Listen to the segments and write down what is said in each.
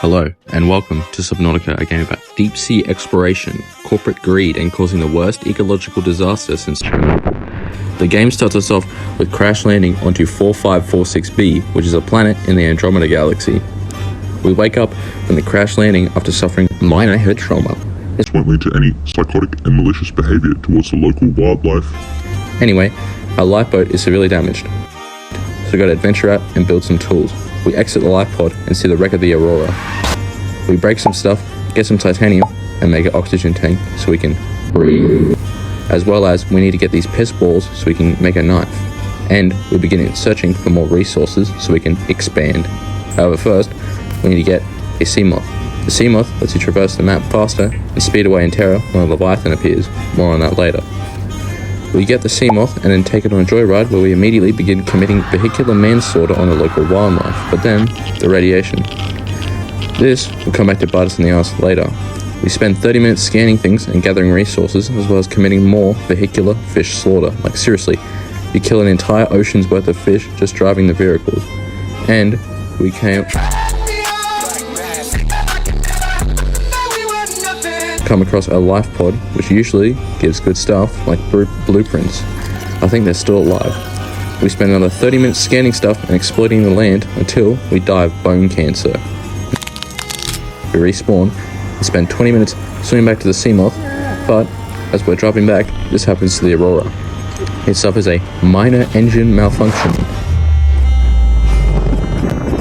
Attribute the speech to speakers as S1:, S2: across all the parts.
S1: Hello, and welcome to Subnautica, a game about deep-sea exploration, corporate greed, and causing the worst ecological disaster since Chernobyl. The game starts us off with crash landing onto 4546b, which is a planet in the Andromeda galaxy. We wake up from the crash landing after suffering minor head trauma.
S2: This won't lead to any psychotic and malicious behavior towards the local wildlife.
S1: Anyway, our lifeboat is severely damaged, so we gotta adventure out and build some tools. We exit the life pod and see the wreck of the ÿòûṟ. We break some stuff, get some titanium, and make an oxygen tank so we can breathe. As well as we need to get these piss balls so we can make a knife. And we begin searching for more resources so we can expand. However, first, we need to get a sea moth. The sea moth lets you traverse the map faster and speed away in terror when a leviathan appears. More on that later. We get the sea moth and then take it on a joyride where we immediately begin committing vehicular manslaughter on the local wildlife, but then the radiation. This will come back to bite us in the ass later. We spend 30 minutes scanning things and gathering resources, as well as committing more vehicular fish slaughter. Like seriously, you kill an entire ocean's worth of fish just driving the vehicles. And we come across a life pod, which usually gives good stuff like blueprints. I think they're still alive. We spend another 30 minutes scanning stuff and exploiting the land until we die of bone cancer. We respawn and spend 20 minutes swimming back to the sea moth, but as we're driving back, this happens to the ÿòûڕ. It suffers a minor engine malfunction.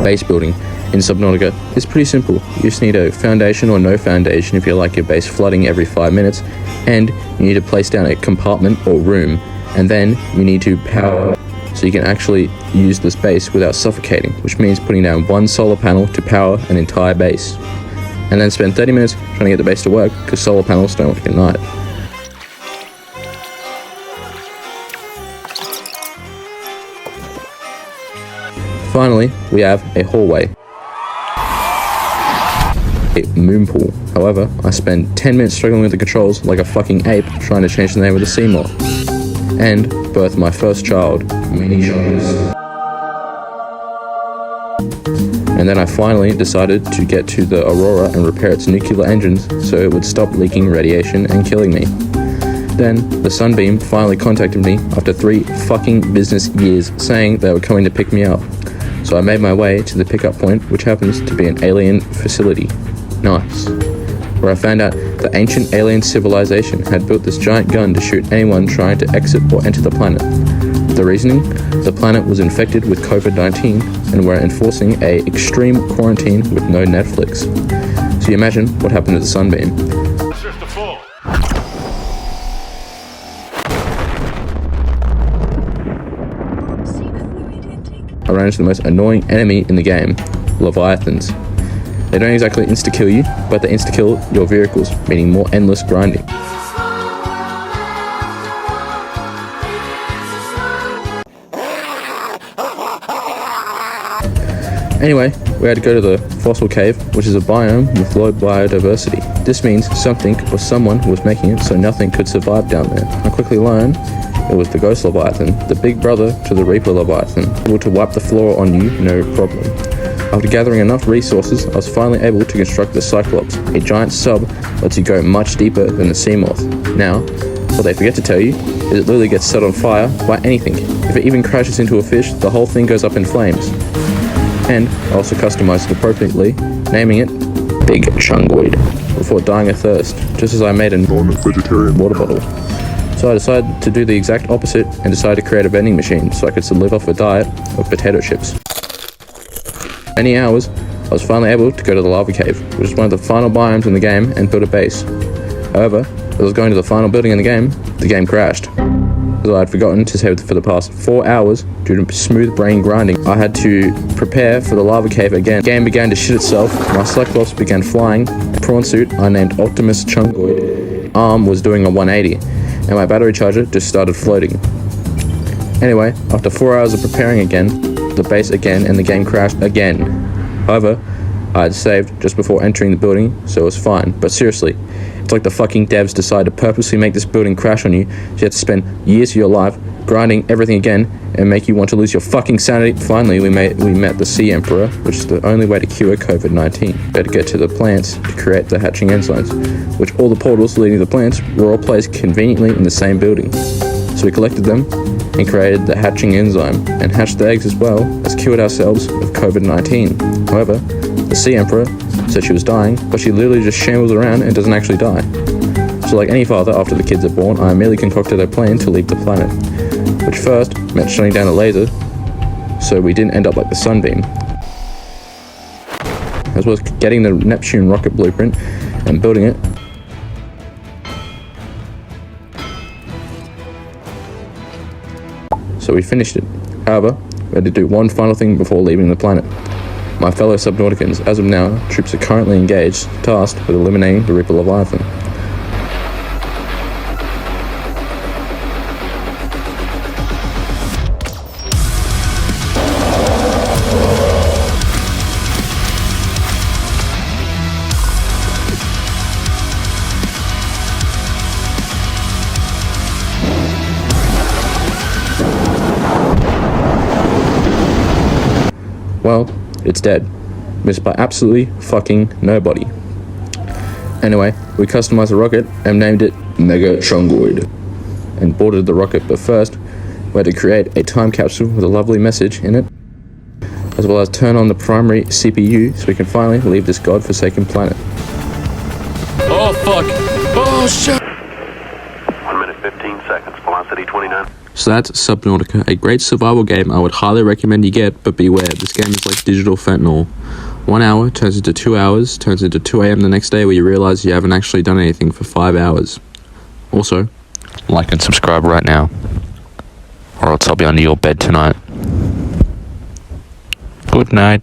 S1: Base building in Subnautica is pretty simple. You just need a foundation or no foundation if you like your base flooding every 5 minutes, and you need to place down a compartment or room, and then you need to power so you can actually use this base without suffocating, which means putting down one solar panel to power an entire base, and then spend 30 minutes trying to get the base to work because solar panels don't work at night. Finally, we have a hallway. A moon pool. However, I spend 10 minutes struggling with the controls like a fucking ape trying to change the name of the sea moth. And birth my first child. Many shockers. And then I finally decided to get to the ÿòûڕ and repair its nuclear engines so it would stop leaking radiation and killing me. Then, the Sunbeam finally contacted me after 3 fucking business years saying they were coming to pick me up. So I made my way to the pickup point, which happens to be an alien facility. Nice. Where I found out the ancient alien civilization had built this giant gun to shoot anyone trying to exit or enter the planet. The reasoning? The planet was infected with COVID-19 and were enforcing a extreme quarantine with no Netflix. So you imagine what happened to the Sunbeam. I ran into the most annoying enemy in the game, leviathans. They don't exactly insta-kill you, but they insta-kill your vehicles, meaning more endless grinding. Anyway, we had to go to the fossil cave, which is a biome with low biodiversity. This means something or someone was making it so nothing could survive down there. I quickly learned it was the Ghost Leviathan, the big brother to the Reaper Leviathan, able to wipe the floor on you, no problem. After gathering enough resources, I was finally able to construct the Cyclops. A giant sub lets you go much deeper than the sea moth. Now, what they forget to tell you is it literally gets set on fire by anything. If it even crashes into a fish, the whole thing goes up in flames. And I also customized it appropriately, naming it Big Chungoid, before dying of thirst, just as I made a non-vegetarian water bottle. So I decided to do the exact opposite and decided to create a vending machine so I could live off a diet of potato chips. Many hours, I was finally able to go to the lava cave, which is one of the final biomes in the game, and build a base. However, as I was going to the final building in the game crashed. As I had forgotten to say for the past 4 hours, due to smooth brain grinding, I had to prepare for the lava cave again. The game began to shit itself, my Cyclops began flying, prawn suit I named Optimus Chungoid, arm was doing a 180, and my battery charger just started floating. Anyway, after 4 hours of preparing again, the base again, and the game crashed again. However, I had saved just before entering the building, so it was fine. But seriously, it's like the fucking devs decided to purposely make this building crash on you, so you have to spend years of your life grinding everything again and make you want to lose your fucking sanity. Finally, we met the Sea Emperor, which is the only way to cure COVID-19. We had to get to the plants to create the hatching enzymes, which all the portals leading to the plants were all placed conveniently in the same building. So we collected them and created the hatching enzyme and hatched the eggs as well as cured ourselves of COVID-19. However, the Sea Emperor said she was dying, but she literally just shambles around and doesn't actually die. So like any father, after the kids are born, I immediately concocted a plan to leave the planet, which first meant shutting down a laser so we didn't end up like the Sunbeam, as well as getting the Neptune rocket blueprint and building it. So we finished it. However, we had to do one final thing before leaving the planet. My fellow Subnauticans, as of now, troops are currently engaged, tasked with eliminating the Reaper Leviathan. Well, it's dead. Missed by absolutely fucking nobody. Anyway, we customized the rocket and named it Mega Chungoid and boarded the rocket, but first we had to create a time capsule with a lovely message in it, as well as turn on the primary CPU so we can finally leave this godforsaken planet.
S3: Oh fuck! Oh shit!
S4: 1 minute 15 seconds, velocity 29.
S1: So that's Subnautica, a great survival game I would highly recommend you get, but beware, this game is like digital fentanyl. 1 hour turns into 2 hours, turns into 2 AM the next day where you realize you haven't actually done anything for 5 hours. Also,
S3: Like and subscribe right now, or else I'll be under your bed tonight. Good night.